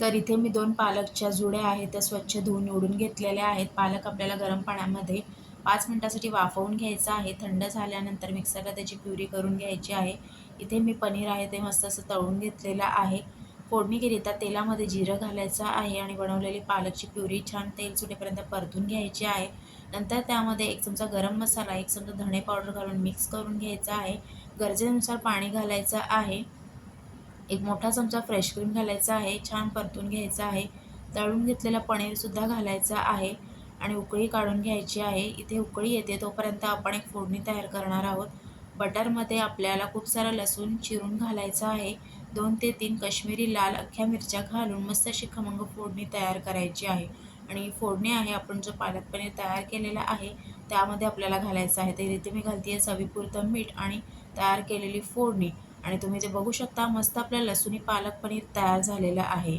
तर इथे मी 2 पालकच्या जुड्या आहेत त्या स्वच्छ धुवून निवडून घेतलेल्या आहेत. पालक आपल्याला गरम पाण्यामध्ये 5 मिनिटासाठी वाफवून घ्यायचं आहे. थंड झाल्यानंतर मिक्सरला त्याची प्युरी करून घ्यायची आहे. इथे मी पनीर आहे ते मस्त असं तळून घेतलेलं आहे. फोडणीकरिता तेलामध्ये जिरं घालायचं आहे आणि बनवलेली पालकची प्युरी छान तेल सुटेपर्यंत परतून घ्यायची आहे. नंतर त्यामध्ये 1 चमचा गरम मसाला, 1 चमचा धणे पावडर घालून मिक्स करून घ्यायचं आहे. गरजेनुसार पाणी घालायचं आहे. एक मोठा चमचा फ्रेश क्रीम घालायचा आहे. छान परतून घ्यायचं आहे. तळून घेतलेलं पनीरसुद्धा घालायचं आहे आणि उकळी काढून घ्यायची आहे. इथे उकळी येते तोपर्यंत आपण एक फोडणी तयार करणार आहोत. बटरमध्ये आपल्याला खूप सारा लसूण चिरून घालायचा आहे. 2 ते 3 काश्मीरी लाल अख्ख्या मिरच्या घालून मस्त अशी खमंग फोडणी तयार करायची आहे आणि फोडणी आहे आपण जो पालक पनीर तयार केलेला आहे त्यामध्ये आपल्याला घालायचं आहे. तर इथे मी घालते आहे चवीपुरतं मीठ आणि तयार केलेली फोडणी आणि तुम्ही जे बघू शकता मस्त आपल्या लसूणी पालक पनीर तयार झालेलं आहे.